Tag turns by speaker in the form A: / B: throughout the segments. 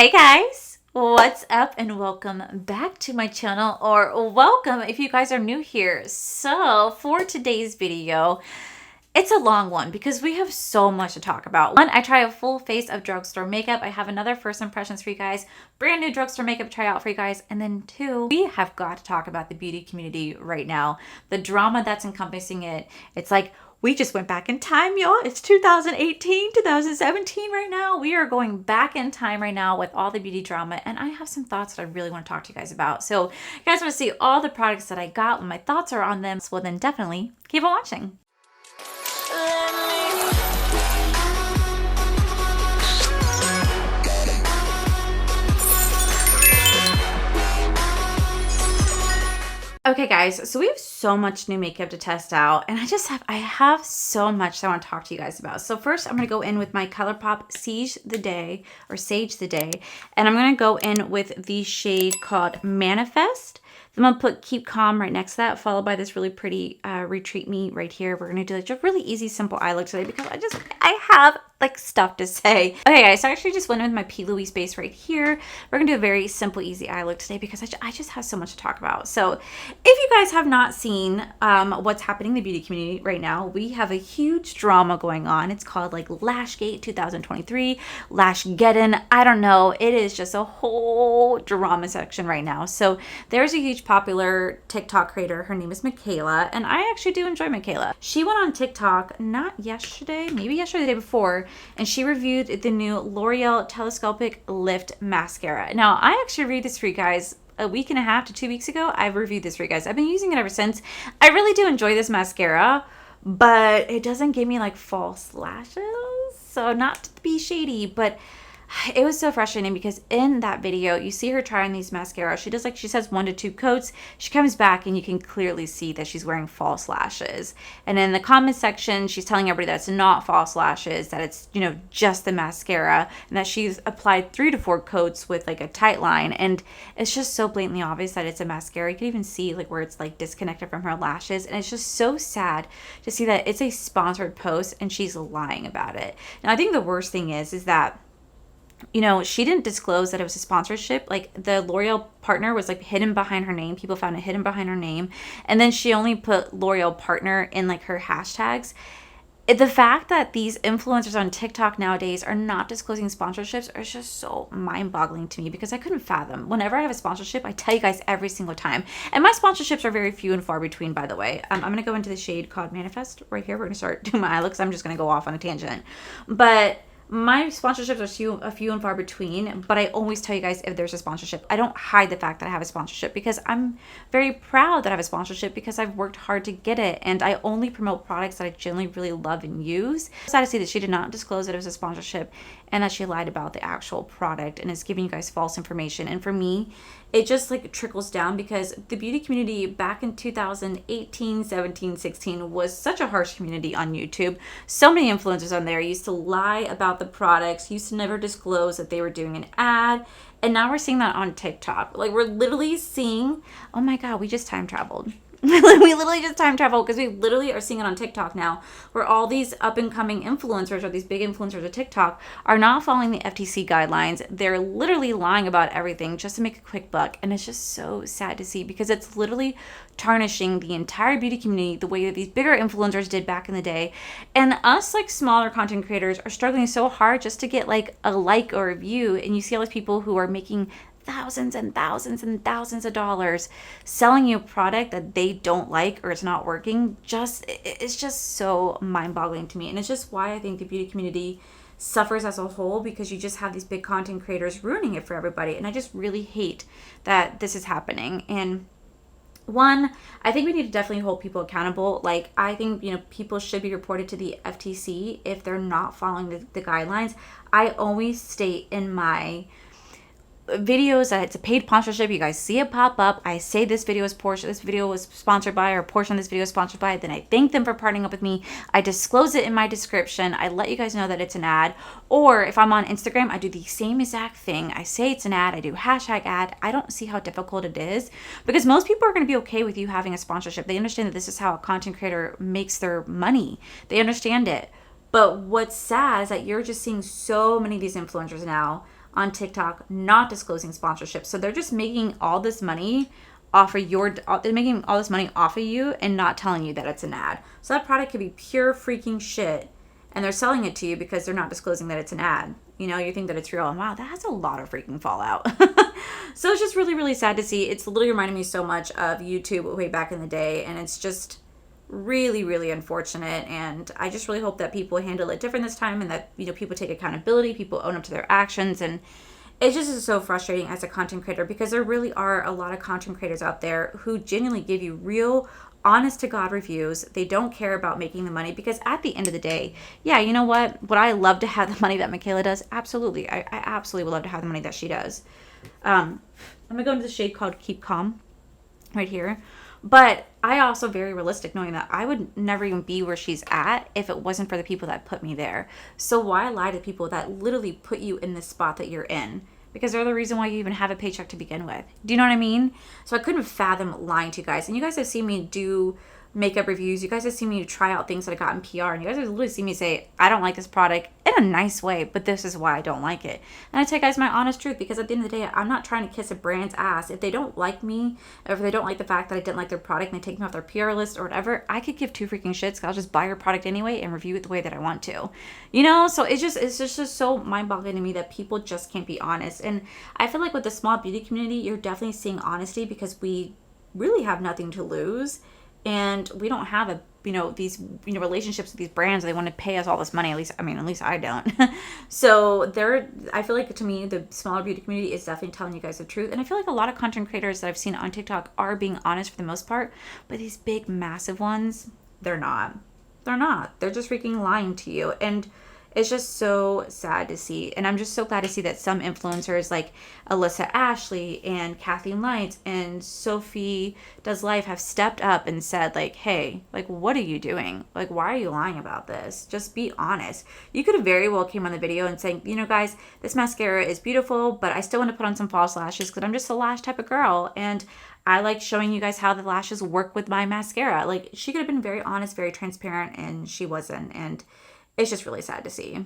A: Hey guys, what's up and welcome back to my channel, or welcome if you guys are new here. So for today's video, it's a long one because we have so much to talk about. One, I try a full face of drugstore makeup. I have another first impressions for you guys, brand new drugstore makeup try out for you guys. And then two, we have got to talk about the beauty community right now, the drama that's encompassing it. It's like, we just went back in time, y'all. It's 2018, 2017 right now. We are going back in time right now with all the beauty drama. And I have some thoughts that I really want to talk to you guys about. So if you guys want to see all the products that I got, what my thoughts are on them, well then definitely keep on watching. Okay guys, so we have so much new makeup to test out, and I have so much that I want to talk to you guys about. So first I'm going to go in with my ColourPop Sage the Day, and I'm going to go in with the shade called Manifest. Then I'm going to put Keep Calm right next to that, followed by this really pretty Retreat Me right here. We're going to do like a really easy, simple eye look today because I have like stuff to say. Okay guys, so I actually just went with my P. Louise base right here. We're going to do a very simple, easy eye look today because I just have so much to talk about. So if you guys have not seen what's happening in the beauty community right now, we have a huge drama going on. It's called like Lashgate 2023, Lashgeddon. I don't know. It is just a whole drama section right now. So there's a huge popular TikTok creator. Her name is Michaela, and I actually do enjoy Michaela. She went on TikTok, not yesterday, maybe yesterday, the day before, and she reviewed the new L'Oreal Telescopic Lift Mascara. Now, I actually reviewed this for you guys a week and a half to 2 weeks ago. I reviewed this for you guys. I've been using it ever since. I really do enjoy this mascara, but it doesn't give me like false lashes. So not to be shady, but it was so frustrating because in that video, you see her trying these mascara. She says 1 to 2 coats. She comes back and you can clearly see that she's wearing false lashes. And in the comment section, she's telling everybody that it's not false lashes, that it's, just the mascara, and that she's applied 3 to 4 coats with like a tight line. And it's just so blatantly obvious that it's a mascara. You can even see like where it's like disconnected from her lashes. And it's just so sad to see that it's a sponsored post and she's lying about it. Now, I think the worst thing is that she didn't disclose that it was a sponsorship. Like the L'Oreal partner was like hidden behind her name. People found it hidden behind her name. And then she only put L'Oreal partner in like her hashtags. The fact that these influencers on TikTok nowadays are not disclosing sponsorships is just so mind-boggling to me because I couldn't fathom. Whenever I have a sponsorship, I tell you guys every single time. And my sponsorships are very few and far between, by the way. I'm going to go into the shade called Manifest right here. We're going to start doing my eye looks. I'm just going to go off on a tangent. But my sponsorships are few and far between, but I always tell you guys if there's a sponsorship. I don't hide the fact that I have a sponsorship because I'm very proud that I have a sponsorship because I've worked hard to get it, and I only promote products that I genuinely really love and use. It's sad to see that she did not disclose that it was a sponsorship and that she lied about the actual product and is giving you guys false information. And for me, it just like trickles down because the beauty community back in 2018, 17, 16 was such a harsh community on YouTube. So many influencers on there used to lie about the products, used to never disclose that they were doing an ad. And now we're seeing that on TikTok. Like we're literally seeing, oh my God, we just time traveled. We literally just time travel because we literally are seeing it on TikTok now where all these up and coming influencers or these big influencers of TikTok are not following the FTC guidelines. They're literally lying about everything just to make a quick buck. And it's just so sad to see because it's literally tarnishing the entire beauty community the way that these bigger influencers did back in the day. And us like smaller content creators are struggling so hard just to get like a like or a view. And you see all these people who are making thousands and thousands and thousands of dollars selling you a product that they don't like or it's not working. It's just so mind-boggling to me. And it's just why I think the beauty community suffers as a whole because you just have these big content creators ruining it for everybody. And I just really hate that this is happening. And one, I think we need to definitely hold people accountable. Like, I think, people should be reported to the FTC if they're not following the guidelines. I always state in my videos that it's a paid sponsorship. You guys see it pop up. I say this video was sponsored by, or a portion of this video is sponsored by. Then I thank them for partnering up with me. I disclose it in my description. I let you guys know that it's an ad. Or if I'm on Instagram, I do the same exact thing. I say it's an ad. I do hashtag ad. I don't see how difficult it is because most people are going to be okay with you having a sponsorship. They understand that this is how a content creator makes their money. They understand it. But what's sad is that you're just seeing so many of these influencers now on TikTok not disclosing sponsorships. So they're just making all this money off of they're making all this money off of you and not telling you that it's an ad. So that product could be pure freaking shit, and they're selling it to you because they're not disclosing that it's an ad. You know, you think that it's real, and wow, that has a lot of freaking fallout. So it's just really, really sad to see. It's literally reminding me so much of YouTube way back in the day, and it's just really, really unfortunate. And I just really hope that people handle it different this time, and that, you know, people take accountability, people own up to their actions. And it just is so frustrating as a content creator, because there really are a lot of content creators out there who genuinely give you real, honest to God reviews. They don't care about making the money, because at the end of the day, yeah, you know what? Would I love to have the money that Michaela does? Absolutely. I absolutely would love to have the money that she does. I'm going to go into the shade called Keep Calm right here. But I also very realistic, knowing that I would never even be where she's at if it wasn't for the people that put me there. So why lie to people that literally put you in the spot that you're in? Because they're the reason why you even have a paycheck to begin with. Do you know what I mean? So I couldn't fathom lying to you guys. And you guys have seen me do makeup reviews. You guys have seen me try out things that I got in PR. And you guys have literally seen me say, I don't like this product, in a nice way, but this is why I don't like it. And I tell you guys my honest truth, because at the end of the day, I'm not trying to kiss a brand's ass. If they don't like me, or if they don't like the fact that I didn't like their product and they take me off their PR list or whatever, I could give two freaking shits, because I'll just buy your product anyway and review it the way that I want to. You know, so it's just so mind-boggling to me that people just can't be honest. And I feel like with the small beauty community, you're definitely seeing honesty, because we really have nothing to lose. And we don't have these relationships with these brands. They want to pay us all this money. At least I don't. So I feel like, to me, the smaller beauty community is definitely telling you guys the truth. And I feel like a lot of content creators that I've seen on TikTok are being honest for the most part. But these big, massive ones, they're not. They're not. They're just freaking lying to you. And it's just so sad to see. And I'm just so glad to see that some influencers like Alyssa Ashley and Kathleen Lights and Sophie Does Life have stepped up and said, like, hey, like, what are you doing? Like, why are you lying about this? Just be honest. You could have very well came on the video and saying, you know, guys, this mascara is beautiful, but I still want to put on some false lashes because I'm just a lash type of girl. And I like showing you guys how the lashes work with my mascara. Like, she could have been very honest, very transparent, and she wasn't. And it's just really sad to see.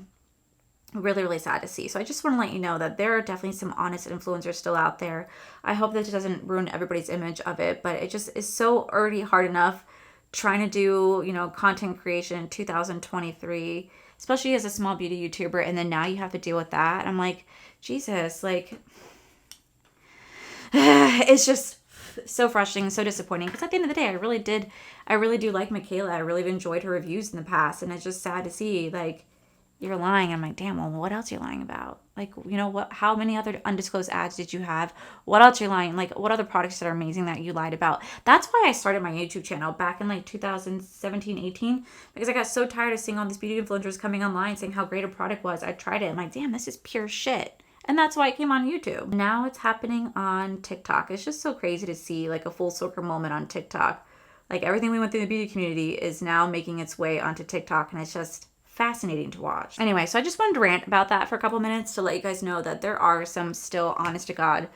A: Really, really sad to see. So I just want to let you know that there are definitely some honest influencers still out there. I hope that it doesn't ruin everybody's image of it, but it just is so already hard enough trying to do, content creation in 2023, especially as a small beauty YouTuber, and then now you have to deal with that. I'm like, Jesus, like, it's just so frustrating, so disappointing, because at the end of the day, I really do like Michaela. I really have enjoyed her reviews in the past, and it's just sad to see, like, you're lying. I'm like, damn, well, what else are you lying about? Like, how many other undisclosed ads did you have? What else are you lying? Like, what other products that are amazing that you lied about? That's why I started my YouTube channel back in like 2017, 18, because I got so tired of seeing all these beauty influencers coming online saying how great a product was. I tried it. I'm like, damn, this is pure shit. And that's why it came on YouTube. Now it's happening on TikTok. It's just so crazy to see, like, a full circle moment on TikTok. Like, everything we went through in the beauty community is now making its way onto TikTok, and it's just fascinating to watch. Anyway, so I just wanted to rant about that for a couple minutes to let you guys know that there are some still honest to God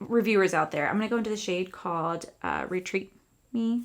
A: reviewers out there. I'm going to go into the shade called Retreat Me.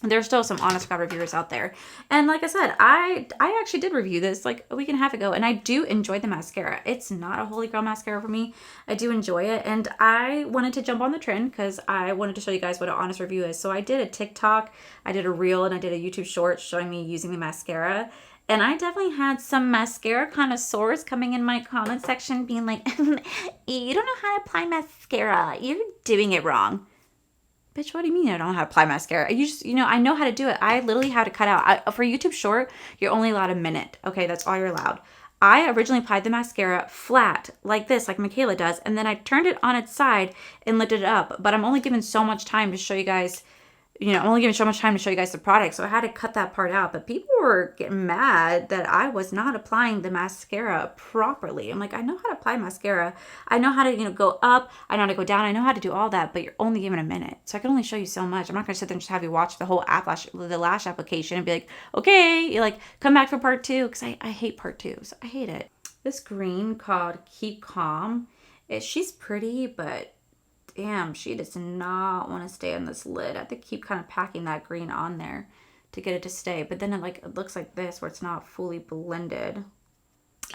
A: There's still some honest to God reviewers out there. And like I said, I actually did review this like a week and a half ago, and I do enjoy the mascara. It's not a holy grail mascara for me. I do enjoy it, and I wanted to jump on the trend because I wanted to show you guys what an honest review is. So I did a TikTok, I did a reel, and I did a YouTube short showing me using the mascara. And I definitely had some mascara connoisseurs coming in my comment section being like, you don't know how to apply mascara. You're doing it wrong. Bitch, what do you mean I don't know how to apply mascara? I know how to do it. I literally had to cut out. For YouTube short, you're only allowed a minute. Okay, that's all you're allowed. I originally applied the mascara flat, like this, like Michaela does, and then I turned it on its side and lifted it up. But I'm only given so much time to show you guys, the product, so I had to cut that part out. But people were getting mad that I was not applying the mascara properly. I'm like, I know how to apply mascara. I know how to, go up. I know how to go down. I know how to do all that, but you're only given a minute. So I can only show you so much. I'm not going to sit there and just have you watch the whole the lash application and be like, okay, you like, come back for part 2, because I hate part 2. So I hate it. This green called Keep Calm, she's pretty, but damn, she does not want to stay on this lid. I have to keep kind of packing that green on there to get it to stay. But then it looks like this, where it's not fully blended.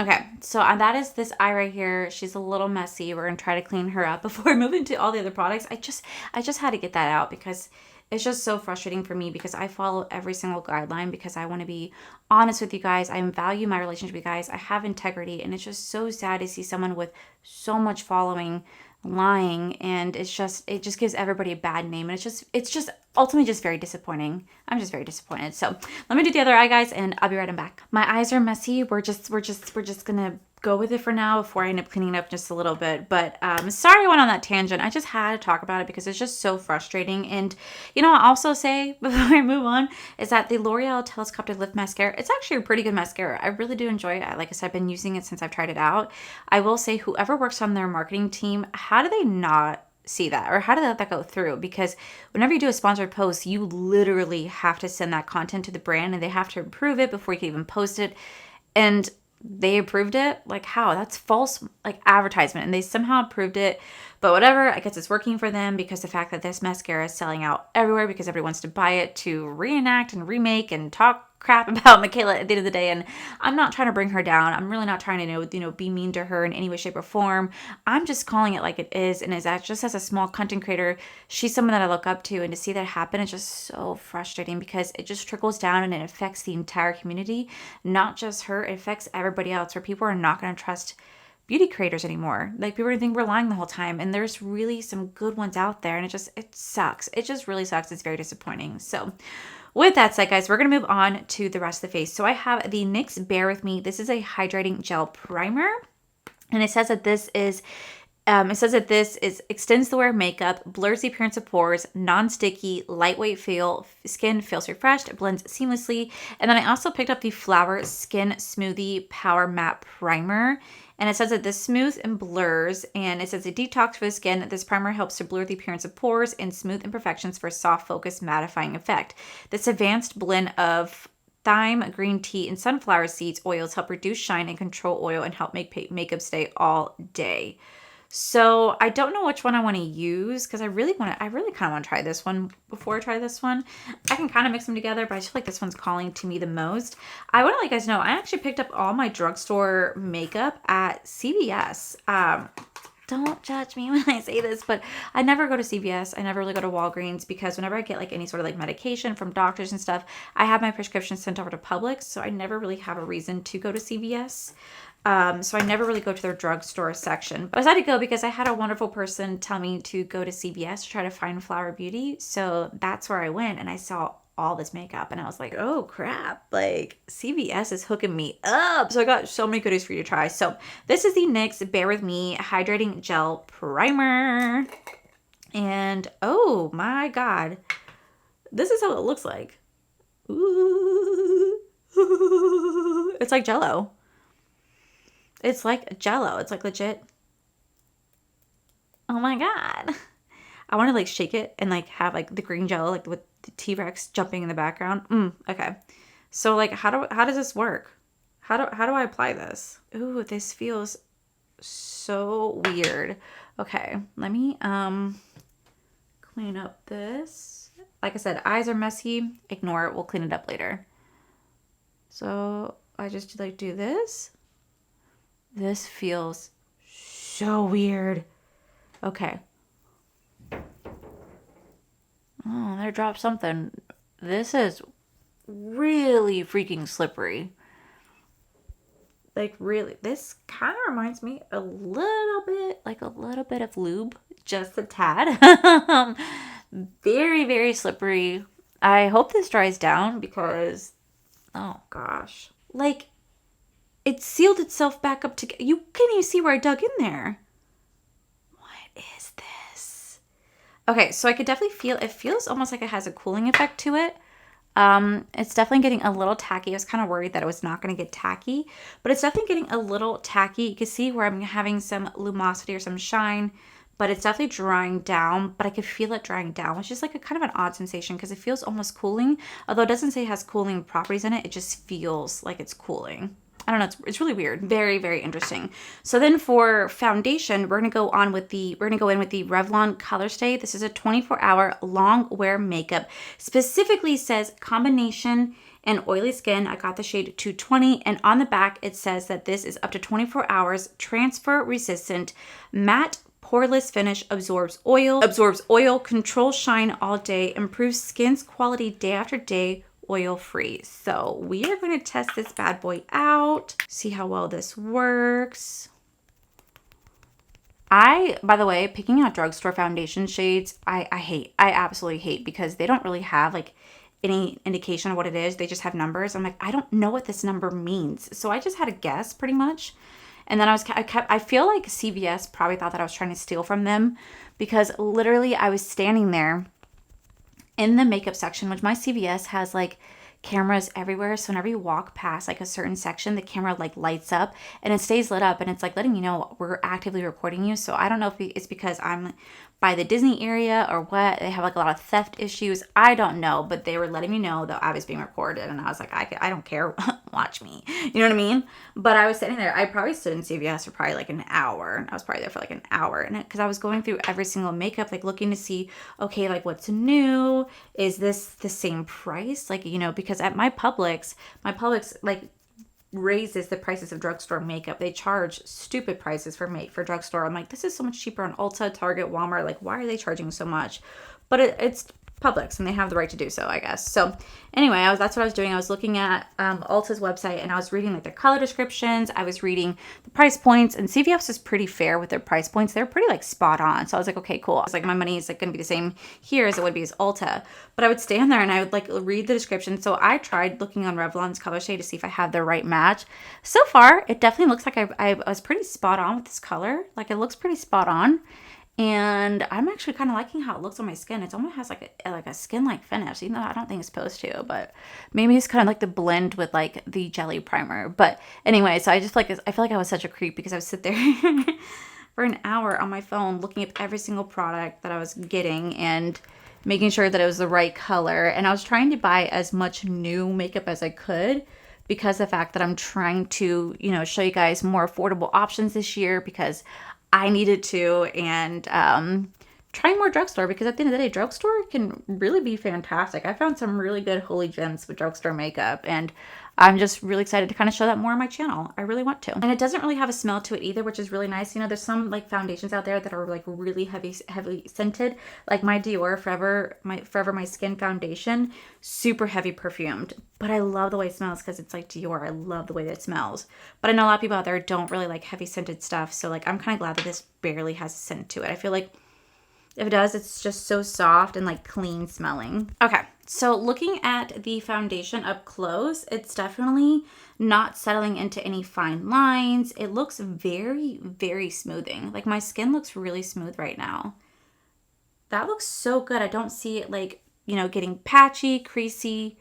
A: Okay, so that is this eye right here. She's a little messy. We're gonna try to clean her up before I move into all the other products. I just had to get that out because it's just so frustrating for me because I follow every single guideline because I want to be honest with you guys. I value my relationship with you guys. I have integrity, and it's just so sad to see someone with so much following lying, and it just gives everybody a bad name, and it's just ultimately just very disappointing. I'm just very disappointed. So let me do the other eye, guys, and I'll be right back. My eyes are messy. We're just gonna go with it for now before I end up cleaning up just a little bit. But sorry I went on that tangent. I just had to talk about it because it's just so frustrating. And I'll also say before I move on is that the L'Oreal Telescopic Lift Mascara, it's actually a pretty good mascara. I really do enjoy it. Like I said, I've been using it since I've tried it out. I will say whoever works on their marketing team, how do they not see that, or how did that go through? Because whenever you do a sponsored post, you literally have to send that content to the brand and they have to approve it before you can even post it. And they approved it. Like, how? That's false, like, advertisement, and they somehow approved it. But whatever, I guess it's working for them because the fact that this mascara is selling out everywhere because everyone wants to buy it to reenact and remake and talk crap about Michaela at the end of the day. And I'm not trying to bring her down. I'm really not trying to be mean to her in any way, shape, or form. I'm just calling it like it is. And just as a small content creator, she's someone that I look up to, and to see that happen is just so frustrating because it just trickles down and it affects the entire community, not just her. It affects everybody else, where people are not going to trust beauty creators anymore. Like, people are going to think we're lying the whole time, and there's really some good ones out there, and it sucks. It just really sucks. It's very disappointing. So with that said, guys, we're going to move on to the rest of the face. So I have the NYX Bare With Me. This is a hydrating gel primer, and it says that this extends the wear of makeup, blurs the appearance of pores, non-sticky, lightweight feel, skin feels refreshed, blends seamlessly. And then I also picked up the Flower Skin Smoothie Power Matte Primer. And it says that this smooths and blurs, and it says a detox for the skin. This primer helps to blur the appearance of pores and smooth imperfections for a soft, focused, mattifying effect. This advanced blend of thyme, green tea, and sunflower seeds oils help reduce shine and control oil and help make makeup stay all day. So I don't know which one I want to use because I really kind of want to try this one before I try this one. I can kind of mix them together, but I feel like this one's calling to me the most. I want to let you guys know, I actually picked up all my drugstore makeup at CVS. Don't judge me when I say this, but I never go to CVS. I never really go to Walgreens because whenever I get like any sort of like medication from doctors and stuff, I have my prescription sent over to Publix. So I never really have a reason to go to CVS. So I never really go to their drugstore section. But I decided to go because I had a wonderful person tell me to go to CVS to try to find Flower Beauty. So that's where I went, and I saw all this makeup, and I was like, oh crap, like CVS is hooking me up. So I got so many goodies for you to try. So this is the NYX Bare With Me Hydrating Gel Primer. And oh my God, this is how it looks like. Ooh. It's like Jell-O. It's like Jell-O. It's like legit. Oh my God. I want to like shake it and like have like the green Jell-O, like with the T-Rex jumping in the background. Okay. So like how does this work? How do I apply this? Ooh, this feels so weird. Okay. Let me clean up this. Like I said, eyes are messy. Ignore it. We'll clean it up later. So I just like do this. This feels so weird. Okay. Oh, there dropped something. This is really freaking slippery. Like really, this kind of reminds me a little bit of lube, just a tad. Very, very slippery. I hope this dries down because, oh gosh. Like, it sealed itself back up together. You can't even see where I dug in there. What is this? Okay, so I could definitely feel, it feels almost like it has a cooling effect to it. It's definitely getting a little tacky. I was kind of worried that it was not going to get tacky, but it's definitely getting a little tacky. You can see where I'm having some lumosity or some shine, but it's definitely drying down, but I could feel it drying down, which is like a kind of an odd sensation because it feels almost cooling. Although it doesn't say it has cooling properties in it, it just feels like it's cooling. I don't know. It's really weird. Very, very interesting. So then for foundation, we're going to go in with the Revlon Color Stay. This is a 24-hour long wear makeup. Specifically says combination And oily skin, I got the shade 220. And on the back, it says that this is up to 24 hours, transfer resistant, matte, poreless finish, absorbs oil, controls shine all day, improves skin's quality day after day, oil free. So we are going to test this bad boy out, see how well this works. By the way, picking out drugstore foundation shades, I absolutely hate, because they don't really have like any indication of what it is. They just have numbers. I'm like, I don't know what this number means. So I just had a guess pretty much. And then I feel like CVS probably thought that I was trying to steal from them, because literally I was standing there in the makeup section, which my CVS has like cameras everywhere. So whenever you walk past like a certain section, the camera like lights up and it stays lit up, and it's like letting you know we're actively recording you. So I don't know if it's because I'm by the Disney area or what. They have like a lot of theft issues. I don't know, but they were letting me know that I was being recorded, and I was like, I don't care. Watch me. You know what I mean? But I was sitting there. I probably stood in CVS for probably like an hour. I was probably there for like an hour, and because I was going through every single makeup, like looking to see, okay, like what's new? Is this the same price? Like, you know, because at my Publix like raises the prices of drugstore makeup. They charge stupid prices for drugstore. I'm like, this is so much cheaper on Ulta, Target, Walmart. Like, why are they charging so much? But it's Publix, and they have the right to do so, I guess. So anyway, that's what I was doing. I was looking at Ulta's website, and I was reading like their color descriptions. I was reading the price points, and CVS is pretty fair with their price points. They're pretty like spot on. So I was like, okay, cool. I was like, my money is like going to be the same here as it would be as Ulta. But I would stand there and I would like read the description. So I tried looking on Revlon's color shade to see if I have the right match. So far, it definitely looks like I was pretty spot on with this color. Like, it looks pretty spot on. And I'm actually kind of liking how it looks on my skin. It almost has like a skin-like finish, even though I don't think it's supposed to. But maybe it's kind of like the blend with like the jelly primer. But anyway, so I feel like I was such a creep, because I would sit there for an hour on my phone looking at every single product that I was getting and making sure that it was the right color. And I was trying to buy as much new makeup as I could, because the fact that I'm trying to, you know, show you guys more affordable options this year, because I needed to, and trying more drugstore, because at the end of the day, drugstore can really be fantastic. I found some really good holy gems with drugstore makeup, and I'm just really excited to kind of show that more on my channel. I really want to. And it doesn't really have a smell to it either, which is really nice. You know, there's some like foundations out there that are like really heavily scented, like my Dior Forever My Skin foundation, super heavy perfumed. But I love the way it smells, because it's like Dior. I love the way that it smells. But I know a lot of people out there don't really like heavy scented stuff. So like, I'm kind of glad that this barely has a scent to it. I feel like if it does, it's just so soft and like clean smelling. Okay, so looking at the foundation up close, it's definitely not settling into any fine lines. It looks very, very smoothing. Like, my skin looks really smooth right now. That looks so good. I don't see it like, you know, getting patchy, creasy,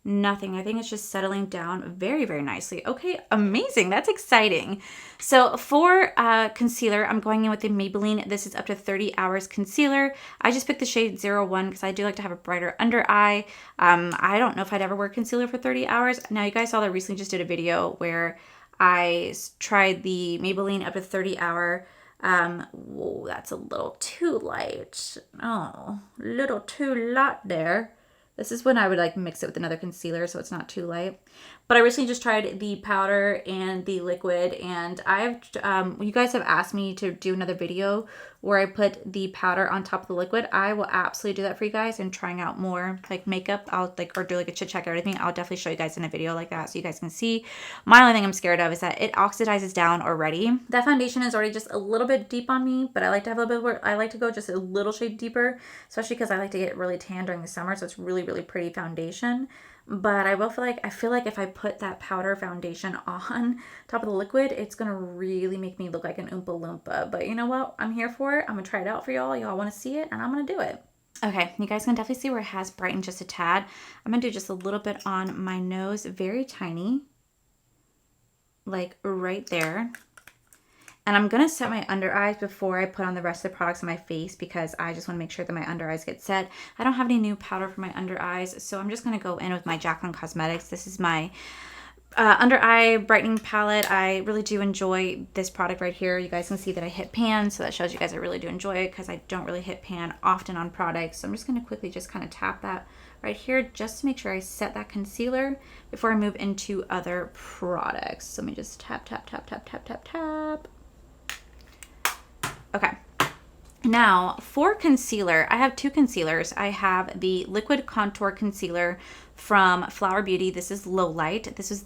A: nothing. I think it's just settling down very, very nicely. Okay, amazing. That's exciting. So for concealer, I'm going in with the Maybelline. This is up to 30 hours concealer. I just picked the shade 01 because I do like to have a brighter under eye. I don't know if I'd ever wear concealer for 30 hours. Now, you guys saw that I recently just did a video where I tried the Maybelline up to 30 hour. Whoa, that's a little too light. Oh, a little too light there. This is when I would like mix it with another concealer so it's not too light. But I recently just tried the powder and the liquid, and you guys have asked me to do another video where I put the powder on top of the liquid. I will absolutely do that for you guys, and trying out more like makeup. Or do like a chit check or everything. I'll definitely show you guys in a video like that so you guys can see. My only thing I'm scared of is that it oxidizes down already. That foundation is already just a little bit deep on me, but I like to have a little bit more, I like to go just a little shade deeper, especially because I like to get really tan during the summer, so it's really, really pretty foundation. But I feel like if I put that powder foundation on top of the liquid, it's going to really make me look like an Oompa Loompa. But you know what? I'm here for it. I'm going to try it out for y'all. Y'all want to see it, and I'm going to do it. Okay, you guys can definitely see where it has brightened just a tad. I'm going to do just a little bit on my nose, very tiny, like right there. And I'm going to set my under eyes before I put on the rest of the products on my face, because I just want to make sure that my under eyes get set. I don't have any new powder for my under eyes, so I'm just going to go in with my Jaclyn Cosmetics. This is my Under eye brightening palette. I really do enjoy this product right here. You guys can see that I hit pan, so that shows you guys I really do enjoy it because I don't really hit pan often on products. So I'm just going to quickly just kind of tap that right here just to make sure I set that concealer before I move into other products. So let me just tap, tap, tap, tap, tap, tap, tap. Okay. Now, for concealer, I have two concealers. I have the Liquid Contour Concealer from Flower Beauty. This is Low Light. This is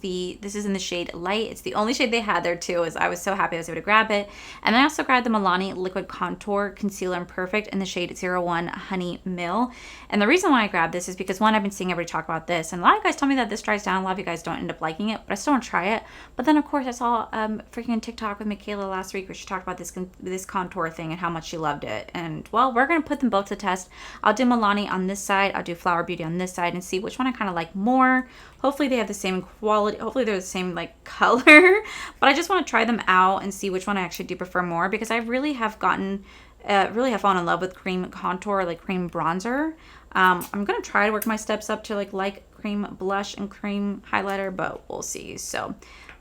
A: in the shade Light. It's the only shade they had there too. I was so happy I was able to grab it. And then I also grabbed the Milani Liquid Contour Concealer in Perfect in the shade 01 Honey Mill. And the reason why I grabbed this is because, one, I've been seeing everybody talk about this, and a lot of you guys tell me that this dries down. A lot of you guys don't end up liking it, but I still want to try it. But then, of course, I saw freaking TikTok with Michaela last week where she talked about this contour thing and how much she loved it. And, well, we're going to put them both to test. I'll do Milani on this side. I'll do Flower Beauty on this side and see which one I kind of like more. Hopefully they have the same quality. Hopefully they're the same like color. But I just want to try them out and see which one I actually do prefer more, because I really have fallen in love with cream contour, like cream bronzer. I'm going to try to work my steps up to like light cream blush and cream highlighter, but we'll see. So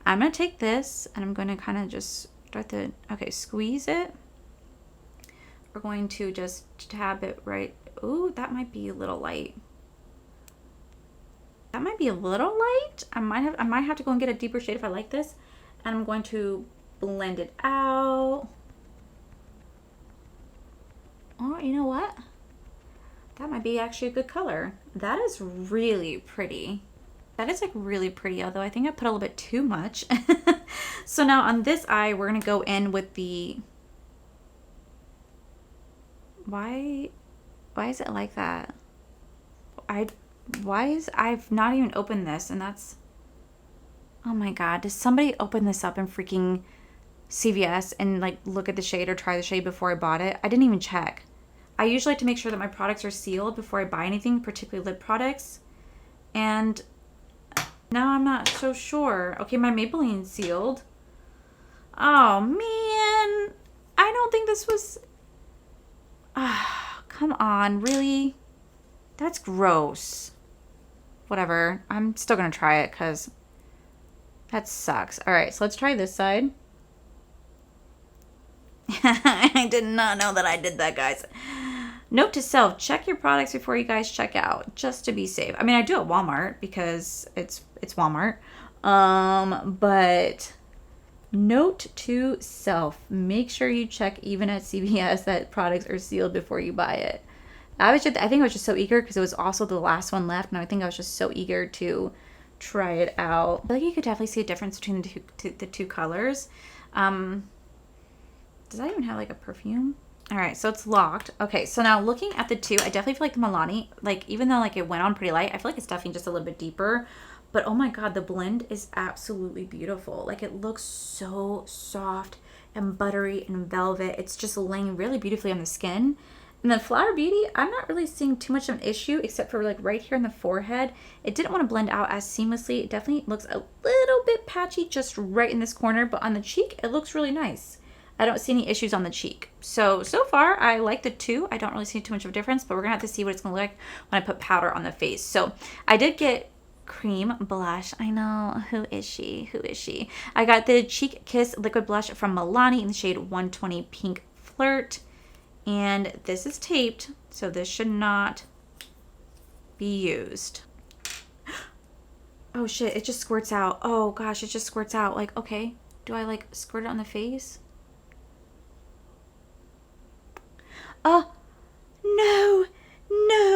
A: I'm going to take this and I'm going to kind of just start to, squeeze it. We're going to just tab it right. Ooh, that might be a little light. That might be a little light. I might have to go and get a deeper shade if I like this. And I'm going to blend it out. Oh, you know what? That might be actually a good color. That is really pretty. That is like really pretty, although I think I put a little bit too much. So now on this eye, we're going to go in with the... Why is it like that? I've not even opened this, and that's... Oh my god, does somebody open this up in freaking CVS and like look at the shade or try the shade before I bought it? I didn't even check. I usually like to make sure that my products are sealed before I buy anything, particularly lip products. And now I'm not so sure. Okay, my Maybelline's sealed. Oh man, I don't think this was... come on, really? That's gross. Whatever. I'm still going to try it because that sucks. All right, so let's try this side. I did not know that I did that, guys. Note to self, check your products before you guys check out, just to be safe. I mean, I do at Walmart because it's Walmart. But note to self, make sure you check even at CVS that products are sealed before you buy it. I think I was just so eager because it was also the last one left, and I think I was just so eager to try it out. I feel like you could definitely see a difference between the two colors. Does that even have like a perfume? All right, so it's locked. Okay, so now looking at the two, I definitely feel like the Milani, like even though like it went on pretty light, I feel like it's definitely just a little bit deeper. But oh my god, the blend is absolutely beautiful. Like it looks so soft and buttery and velvet. It's just laying really beautifully on the skin. And then Flower Beauty, I'm not really seeing too much of an issue except for like right here in the forehead. It didn't want to blend out as seamlessly. It definitely looks a little bit patchy just right in this corner, but on the cheek, it looks really nice. I don't see any issues on the cheek. So far, I like the two. I don't really see too much of a difference, but we're going to have to see what it's going to look like when I put powder on the face. So I did get cream blush. I know. Who is she? Who is she? I got the Cheek Kiss Liquid Blush from Milani in the shade 120 Pink Flirt. And this is taped, so this should not be used. Oh shit, it just squirts out. Oh gosh, it just squirts out. Like, okay, do I like squirt it on the face? Oh, no,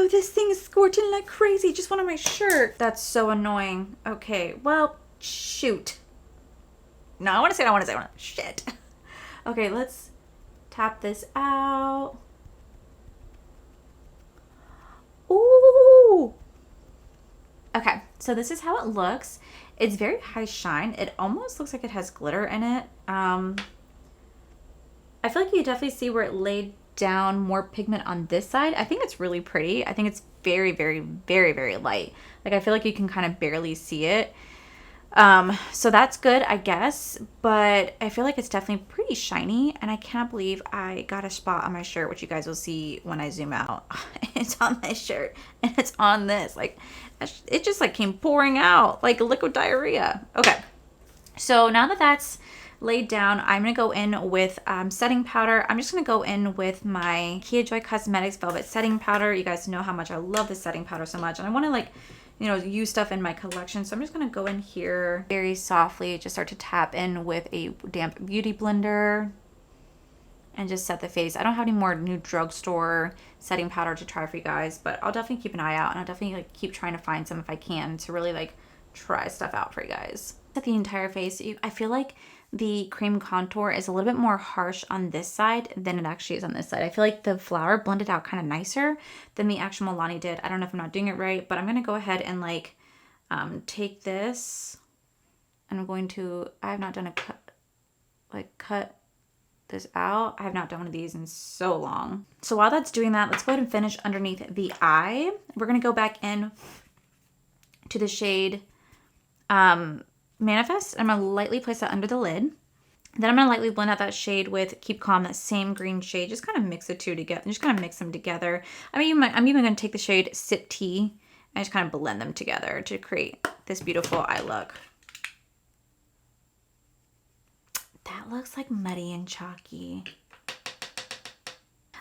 A: this thing is squirting like crazy. Just went on my shirt. That's so annoying. Okay, well, shoot. No, I want to say, shit. Okay, let's tap this out. Ooh. Okay, so this is how it looks. It's very high shine. It almost looks like it has glitter in it. I feel like you definitely see where it laid down more pigment on this side. I think it's really pretty. I think it's very, very, very, very light. Like I feel like you can kind of barely see it. So that's good, I guess, but I feel like it's definitely pretty shiny, and I cannot believe I got a spot on my shirt, which you guys will see when I zoom out. It's on my shirt, and it's on this. Like, it just like came pouring out like liquid diarrhea. Okay, so now that that's laid down, I'm gonna go in with setting powder. I'm just gonna go in with my Kia Joy Cosmetics Velvet Setting Powder. You guys know how much I love this setting powder so much, and I want to like, you know, use stuff in my collection. So I'm just gonna go in here very softly, just start to tap in with a damp beauty blender and just set the face. I don't have any more new drugstore setting powder to try for you guys, but I'll definitely keep an eye out, and I'll definitely like keep trying to find some if I can to really like try stuff out for you guys. At the entire face, I feel like the cream contour is a little bit more harsh on this side than it actually is on this side. I feel like the flower blended out kind of nicer than the actual Milani did. I don't know if I'm not doing it right, but I'm going to go ahead and like take this, and I'm going to, I have not done a cut this out. I have not done one of these in so long. So while that's doing that, let's go ahead and finish underneath the eye. We're going to go back in to the shade Manifest. I'm going to lightly place that under the lid. Then I'm going to lightly blend out that shade with Keep Calm, that same green shade. Just kind of mix the two together. Just kind of mix them together. I'm even going to take the shade Sip Tea and just kind of blend them together to create this beautiful eye look. That looks like muddy and chalky.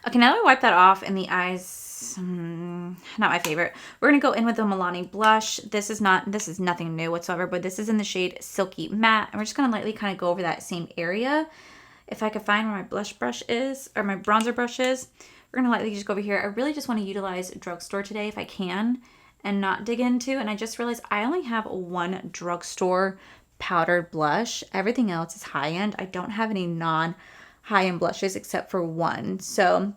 A: Okay, now that we wipe that off and the eyes, not my favorite. We're going to go in with the Milani blush. This is nothing new whatsoever, but this is in the shade Silky Matte. And we're just going to lightly kind of go over that same area. If I could find where my blush brush is, or my bronzer brush is, we're going to lightly just go over here. I really just want to utilize Drugstore today if I can and not dig into. And I just realized I only have one Drugstore powdered blush. Everything else is high-end. I don't have any high-end blushes except for one. So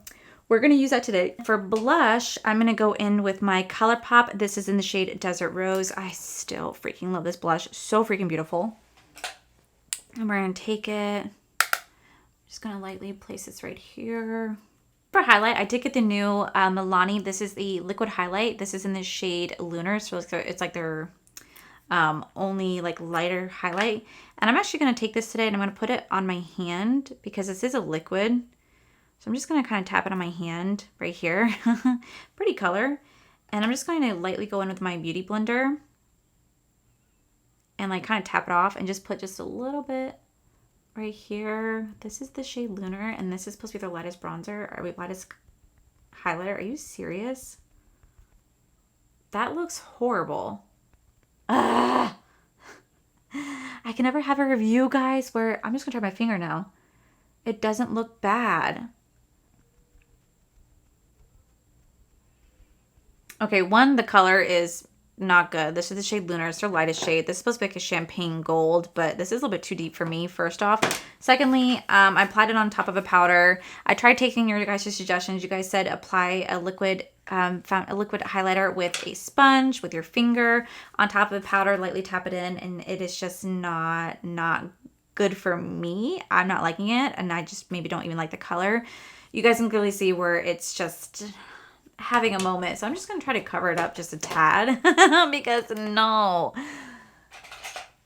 A: we're going to use that today. For blush, I'm going to go in with my ColourPop. This is in the shade Desert Rose. I still freaking love this blush. So freaking beautiful. And we're going to take it. Just going to lightly place this right here. For highlight, I did get the new Milani. This is the liquid highlight. This is in the shade Lunar. So it's like their only like lighter highlight. And I'm actually going to take this today and I'm going to put it on my hand because this is a liquid. So I'm just going to kind of tap it on my hand right here. Pretty color. And I'm just going to lightly go in with my beauty blender and like kind of tap it off and just put just a little bit right here. This is the shade Lunar, and this is supposed to be their lightest bronzer, or lightest highlighter. Are you serious? That looks horrible. I can never have a review, guys, where I'm just gonna try my finger now. It doesn't look bad. Okay, one, the color is not good. This is the shade Lunar. It's their lightest shade. This is supposed to be like a champagne gold, but this is a little bit too deep for me, first off. Secondly, I applied it on top of a powder. I tried taking your guys' suggestions. You guys said apply a liquid highlighter with a sponge, with your finger on top of the powder, lightly tap it in, and it is just not good for me. I'm not liking it, and I just maybe don't even like the color. You guys can clearly see where it's just having a moment, so I'm just gonna try to cover it up just a tad because no.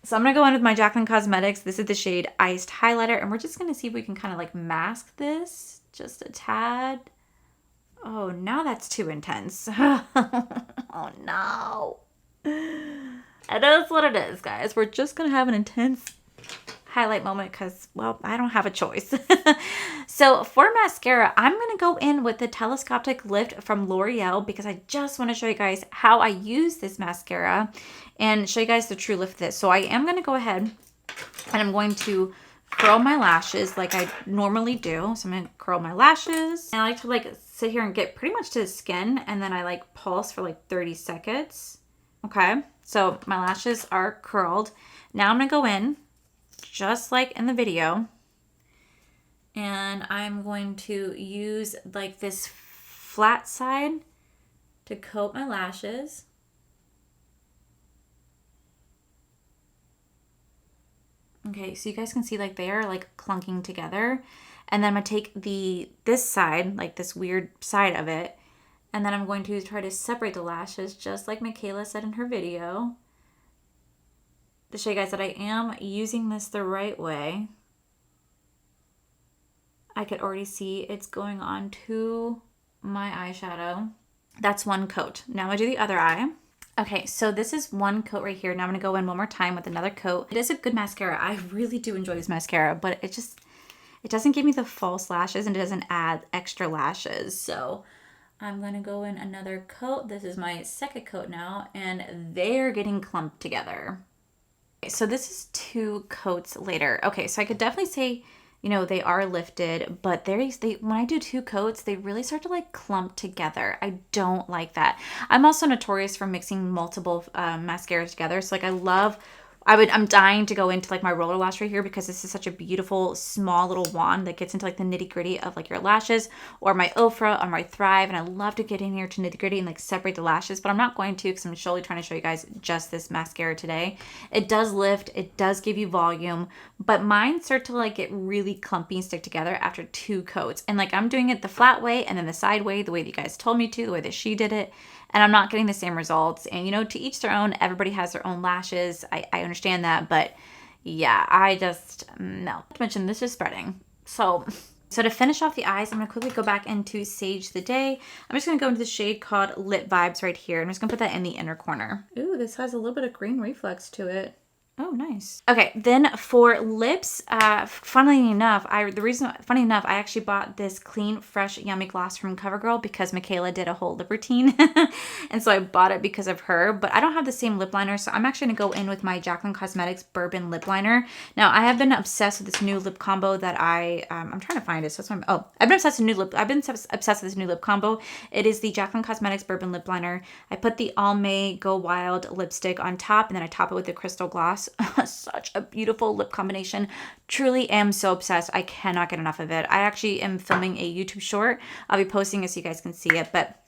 A: So I'm gonna go in with my Jaclyn Cosmetics. This is the shade Iced Highlighter, and we're just gonna see if we can kind of like mask this just a tad. Oh, now that's too intense. Oh no. It is what it is, guys. We're just gonna have an intense highlight moment because, well, I don't have a choice. So for mascara, I'm going to go in with the Telescopic Lift from L'Oreal because I just want to show you guys how I use this mascara and show you guys the true lift of this. So I am going to go ahead and I'm going to curl my lashes like I normally do. So I'm going to curl my lashes, and I like to like sit here and get pretty much to the skin, and then I like pulse for like 30 seconds. Okay, so my lashes are curled. Now I'm going to go in just like in the video, and I'm going to use like this flat side to coat my lashes. Okay, so you guys can see like they are like clunking together, and then I'm gonna take this side, like this weird side of it, and then I'm going to try to separate the lashes just like Michaela said in her video. to show you guys that I am using this the right way. I could already see it's going on to my eyeshadow. That's one coat. Now I'm gonna do the other eye. Okay, so this is one coat right here. Now I'm gonna go in one more time with another coat. It is a good mascara. I really do enjoy this mascara, but it doesn't give me the false lashes and it doesn't add extra lashes. So I'm gonna go in another coat. This is my second coat now, and they're getting clumped together. Okay, so this is 2 coats later. Okay, so I could definitely say, you know, they are lifted, but they when I do 2 coats, they really start to like clump together. I don't like that. I'm also notorious for mixing multiple mascaras together. So like I'm dying to go into like my roller lash right here because this is such a beautiful small little wand that gets into like the nitty gritty of like your lashes, or my Ofra or my Thrive. And I love to get in here to nitty gritty and like separate the lashes, but I'm not going to because I'm solely trying to show you guys just this mascara today. It does lift, it does give you volume, but mine start to like get really clumpy and stick together after 2 coats. And like I'm doing it the flat way and then the side way, the way that you guys told me to, the way that she did it. And I'm not getting the same results. And, you know, to each their own. Everybody has their own lashes. I understand that. But, yeah, I just, no. Not to mention, this is spreading. So to finish off the eyes, I'm going to quickly go back into Sage the Day. I'm just going to go into the shade called Lit Vibes right here. I'm just going to put that in the inner corner. Ooh, this has a little bit of green reflex to it. Oh, nice. Okay, then for lips, funny enough, I actually bought this clean, fresh, yummy gloss from CoverGirl because Michaela did a whole lip routine. And so I bought it because of her, but I don't have the same lip liner, so I'm actually gonna go in with my Jaclyn Cosmetics Bourbon Lip Liner. Now, I have been obsessed with this new lip combo that I'm trying to find it, so that's why I've been obsessed with this new lip combo. It is the Jaclyn Cosmetics Bourbon Lip Liner. I put the Almay Go Wild lipstick on top, and then I top it with the Crystal Gloss. Such a beautiful lip combination. Truly am so obsessed. I cannot get enough of it. I actually am filming a YouTube short. I'll be posting it so you guys can see it, but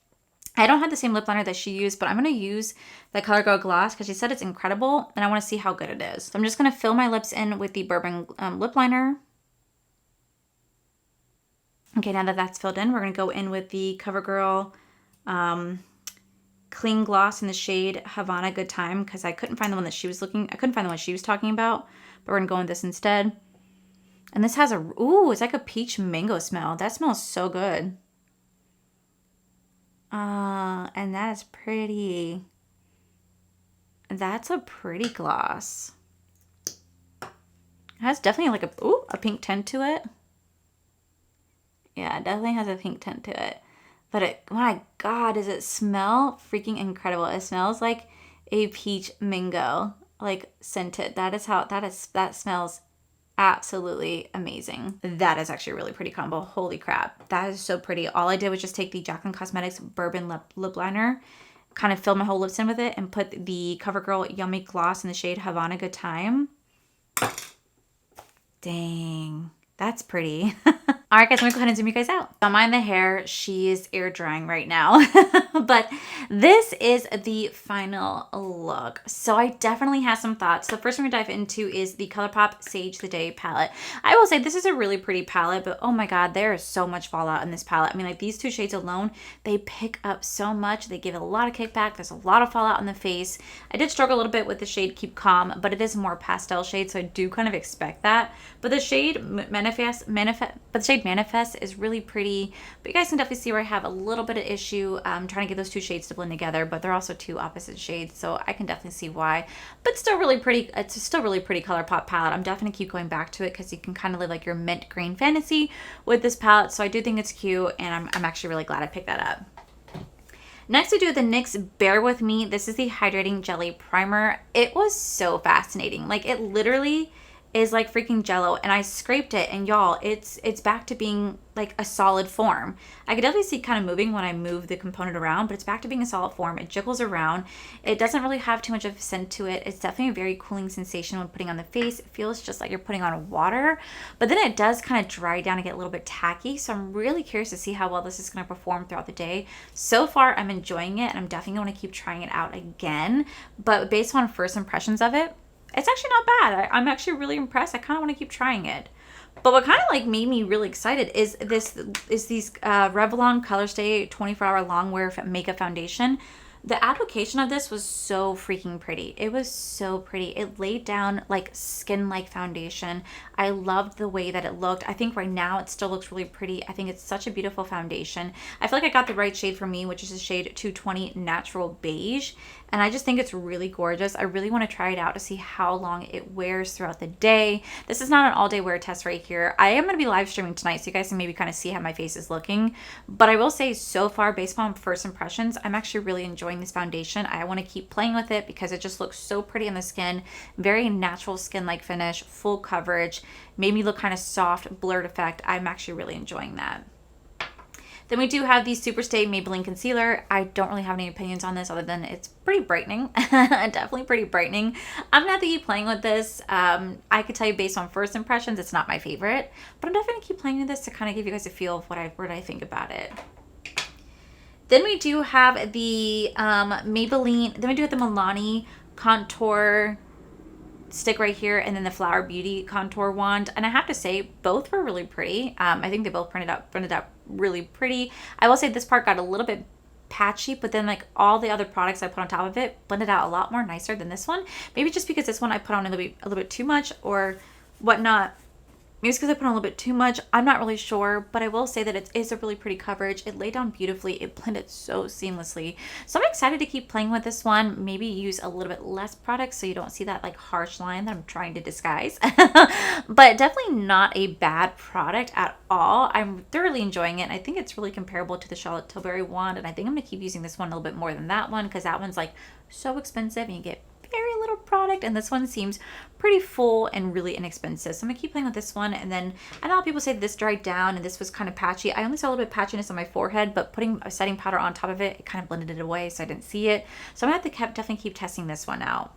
A: I don't have the same lip liner that she used, but I'm going to use the CoverGirl gloss because she said it's incredible and I want to see how good it is. So I'm just going to fill my lips in with the Bourbon lip liner. Okay, now that that's filled in, we're going to go in with the CoverGirl clean gloss in the shade Havana Good Time because I couldn't find the one that she was talking about, but we're gonna go with this instead. And this has it's like a peach mango smell. That smells so good. And that is pretty. That's a pretty gloss. It has definitely like a pink tint to it. Yeah, it definitely has a pink tint to it. But my God, does it smell freaking incredible. It smells like a peach mango, like scented. That smells absolutely amazing. That is actually a really pretty combo. Holy crap. That is so pretty. All I did was just take the Jaclyn Cosmetics Bourbon lip liner, kind of fill my whole lips in with it, and put the CoverGirl Yummy Gloss in the shade Havana Good Time. Dang, that's pretty. All right, guys, I'm gonna go ahead and zoom you guys out. Don't mind the hair, she is air drying right now. But this is the final look. So I definitely have some thoughts. The first one we're gonna dive into is the ColourPop Sage the Day palette. I will say this is a really pretty palette, but oh my God, there is so much fallout in this palette. I mean, like these 2 shades alone, they pick up so much. They give it a lot of kickback. There's a lot of fallout in the face. I did struggle a little bit with the shade Keep Calm, but it is a more pastel shade, so I do kind of expect that. But the shade Manifest is really pretty, but you guys can definitely see where I have a little bit of issue trying to get those 2 shades to blend together, but they're also 2 opposite shades, so I can definitely see why. But still really pretty. It's still really pretty ColourPop palette. I'm definitely keep going back to it because you can kind of live like your mint green fantasy with this palette, so I do think it's cute, and I'm actually really glad I picked that up. Next, we do the NYX Bear With Me. This is the Hydrating Jelly Primer. It was so fascinating. Like, it literally is like freaking jello, and I scraped it, and y'all, it's back to being like a solid form. I could definitely see it kind of moving when I move the component around, but it's back to being a solid form. It jiggles around. It doesn't really have too much of a scent to it. It's definitely a very cooling sensation when putting on the face. It feels just like you're putting on water, but then it does kind of dry down and get a little bit tacky, so I'm really curious to see how well this is going to perform throughout the day. So far, I'm enjoying it, and I'm definitely going to keep trying it out again, but based on first impressions of it, it's actually not bad. I'm actually really impressed. I kind of want to keep trying it. But what kind of like made me really excited is these Revlon Color Stay 24-hour long wear makeup foundation. The application of this was so freaking pretty. It was so pretty. It laid down like skin-like foundation. I loved the way that it looked. I think right now it still looks really pretty. I think it's such a beautiful foundation. I feel like I got the right shade for me, which is a shade 220 Natural Beige. And I just think it's really gorgeous. I really want to try it out to see how long it wears throughout the day. This is not an all-day wear test right here. I am going to be live streaming tonight, so you guys can maybe kind of see how my face is looking. But I will say, so far, based on first impressions, I'm actually really enjoying this foundation. I want to keep playing with it because it just looks so pretty on the skin. Very natural skin-like finish, full coverage, made me look kind of soft, blurred effect. I'm actually really enjoying that. Then we do have the Superstay Maybelline Concealer. I don't really have any opinions on this other than it's pretty brightening. Definitely pretty brightening. I'm gonna have to keep playing with this. I could tell you based on first impressions, it's not my favorite, but I'm definitely gonna keep playing with this to kind of give you guys a feel of what I think about it. Then we do have the Maybelline, then we do have the Milani Contour stick right here, and then the Flower Beauty contour wand, and I have to say both were really pretty. I think they both printed out really pretty. I will say this part got a little bit patchy, but then like all the other products I put on top of it blended out a lot more nicer than this one. Maybe just because this one I put on a little bit too much or whatnot. Maybe it's because I put on a little bit too much. I'm not really sure, but I will say that it is a really pretty coverage. It laid down beautifully. It blended so seamlessly. So I'm excited to keep playing with this one. Maybe use a little bit less product so you don't see that like harsh line that I'm trying to disguise. But definitely not a bad product at all. I'm thoroughly enjoying it. I think it's really comparable to the Charlotte Tilbury wand, and I think I'm going to keep using this one a little bit more than that one because that one's like so expensive and you get very little product, and this one seems pretty full and really inexpensive. So I'm gonna keep playing with this one. And then I know people say this dried down and this was kind of patchy. I only saw a little bit of patchiness on my forehead, but putting a setting powder on top of it, it kind of blended it away, so I didn't see it. So I'm gonna have to definitely keep testing this one out.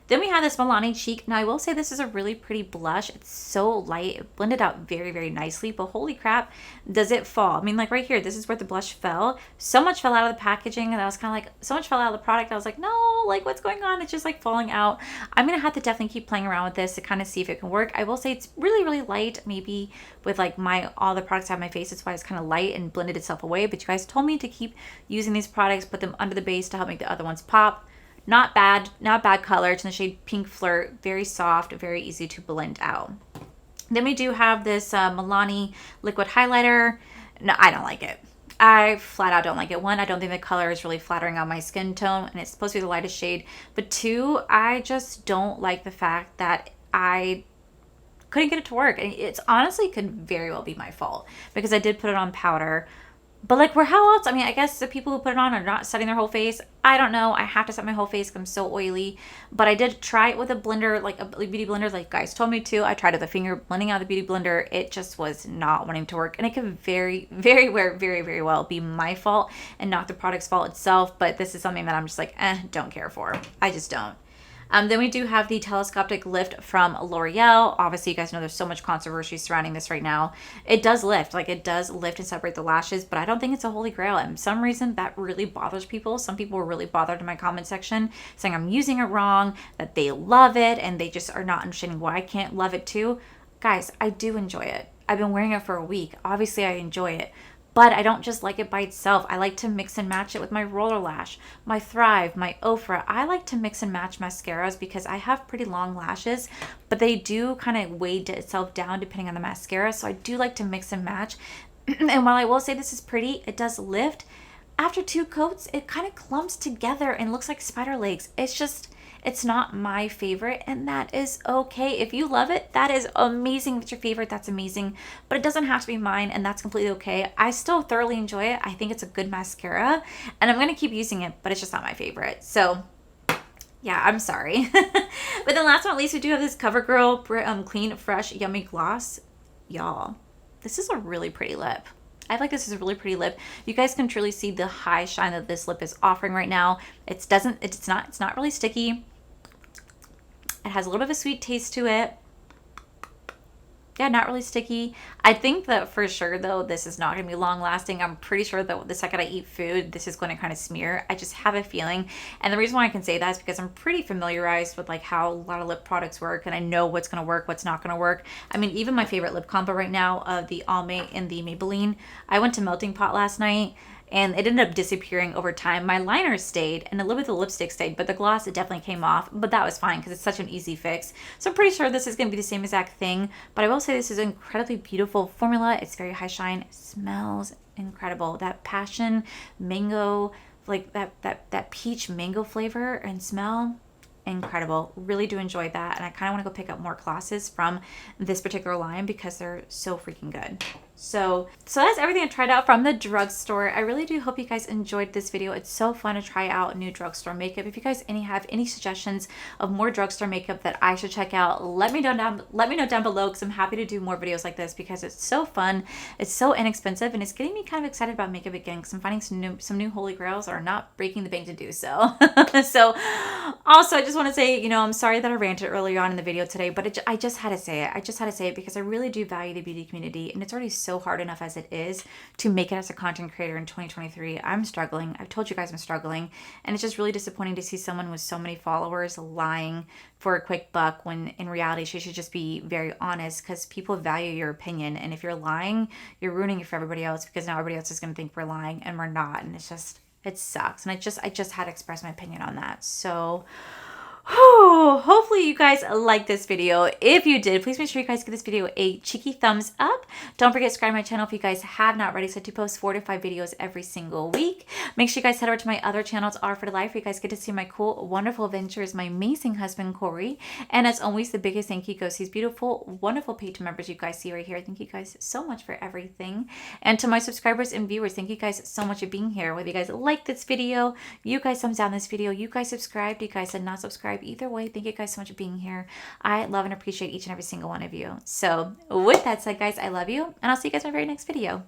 A: Then we have this Milani Cheek. Now I will say this is a really pretty blush. It's so light. It blended out very, very nicely, but holy crap, does it fall. I mean, like right here, this is where the blush fell. So much fell out of the packaging, and I was kind of like, so much fell out of the product. I was like, no, like what's going on? It's just like falling out. I'm going to have to definitely keep playing around with this to kind of see if it can work. I will say it's really, really light. Maybe with like all the products I have on my face, that's why it's kind of light and blended itself away. But you guys told me to keep using these products, put them under the base to help make the other ones pop. Not bad color. It's in the shade Pink Flirt. Very soft, very easy to blend out. Then we do have this Milani liquid highlighter. No, I don't like it. I flat out don't like it. One, I don't think the color is really flattering on my skin tone, and it's supposed to be the lightest shade. But two, I just don't like the fact that I couldn't get it to work. And it's honestly could very well be my fault because I did put it on powder. But like, how else? I mean, I guess the people who put it on are not setting their whole face. I don't know. I have to set my whole face because I'm so oily. But I did try it with a blender, like a beauty blender, like you guys told me to. I tried it with a finger blending out the beauty blender. It just was not wanting to work. And it could very, very well be my fault and not the product's fault itself. But this is something that I'm just like, don't care for. I just don't. Then we do have the telescopic lift from L'Oreal. Obviously, you guys know there's so much controversy surrounding this right now. It does lift, like it does lift and separate the lashes, but I don't think it's a holy grail. And for some reason, that really bothers people. Some people were really bothered in my comment section saying I'm using it wrong, that they love it, and they just are not understanding why I can't love it too. Guys, I do enjoy it. I've been wearing it for a week. Obviously, I enjoy it. But I don't just like it by itself. I like to mix and match it with my Roller Lash, my Thrive, my Ofra. I like to mix and match mascaras because I have pretty long lashes, but they do kind of weigh itself down depending on the mascara. So I do like to mix and match. And while I will say this is pretty, it does lift. After 2 coats, it kind of clumps together and looks like spider legs. It's not my favorite, and that is okay. If you love it, that is amazing. If it's your favorite, that's amazing. But it doesn't have to be mine, and that's completely okay. I still thoroughly enjoy it. I think it's a good mascara, and I'm going to keep using it, but it's just not my favorite. So yeah, I'm sorry. But then last but not least, we do have this CoverGirl Clean Fresh Yummy Gloss. Y'all, this is a really pretty lip. I like this as a really pretty lip. You guys can truly see the high shine that this lip is offering right now. It's not really sticky. It has a little bit of a sweet taste to it. Yeah, not really sticky. I think that for sure, though, this is not going to be long lasting. I'm pretty sure that the second I eat food, this is going to kind of smear. I just have a feeling. And the reason why I can say that is because I'm pretty familiarized with like how a lot of lip products work, and I know what's going to work, what's not going to work. I mean, even my favorite lip combo right now, the Almay and the Maybelline. I went to Melting Pot last night, and it ended up disappearing over time. My liner stayed and a little bit of the lipstick stayed, but the gloss, it definitely came off, but that was fine because it's such an easy fix. So I'm pretty sure this is going to be the same exact thing, but I will say this is an incredibly beautiful formula. It's very high shine. It smells incredible. That passion mango, like that peach mango flavor and smell, incredible. Really do enjoy that, and I kind of want to go pick up more glosses from this particular line because they're so freaking good. So that's everything I tried out from the drugstore. I really do hope you guys enjoyed this video. It's so fun to try out new drugstore makeup. If you guys have any suggestions of more drugstore makeup that I should check out, let me know down below, because I'm happy to do more videos like this because it's so fun, it's so inexpensive, and it's getting me kind of excited about makeup again because I'm finding some new holy grails are not breaking the bank to do so. So also, I just want to say, I'm sorry that I ranted earlier on in the video today, but I just had to say it. I just had to say it because I really do value the beauty community, and it's already so hard enough as it is to make it as a content creator in 2023. I'm struggling. I've told you guys I'm struggling, and it's just really disappointing to see someone with so many followers lying for a quick buck when in reality she should just be very honest, because people value your opinion, and if you're lying, you're ruining it for everybody else, because now everybody else is going to think we're lying and we're not, and it sucks. And I just had to express my opinion on that. So hopefully you guys like this video. If you did, please make sure you guys give this video a cheeky thumbs up. Don't forget to subscribe to my channel if you guys have not already. So I do post 4 to 5 videos every single week. Make sure you guys head over to my other channels, Are for Life, where you guys get to see my cool, wonderful adventures, my amazing husband, Corey. And as always, the biggest thank you goes to these beautiful, wonderful Patreon members you guys see right here. Thank you guys so much for everything. And to my subscribers and viewers, thank you guys so much for being here. Whether you guys like this video, you guys thumbs down this video, you guys subscribed, you guys did not subscribe, either way, thank you guys so much for being here. I love and appreciate each and every single one of you. So with that said, guys, I love you, and I'll see you guys in my very next video.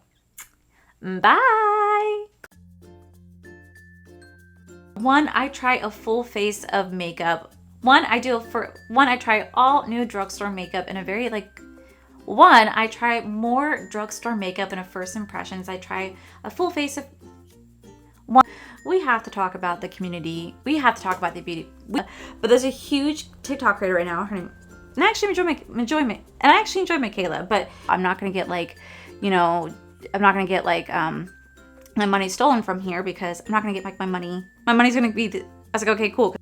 A: Bye. One, I try a full face of makeup. I try all new drugstore makeup in a very I try more drugstore makeup in a first impressions. I try a full face of we have to talk about the community. We have to talk about the beauty. But there's a huge TikTok creator right now. Her name, and I actually enjoy Michaela, but I'm not gonna get my money stolen from here, because I'm not gonna get my money. My money's gonna be. I was like, okay, cool.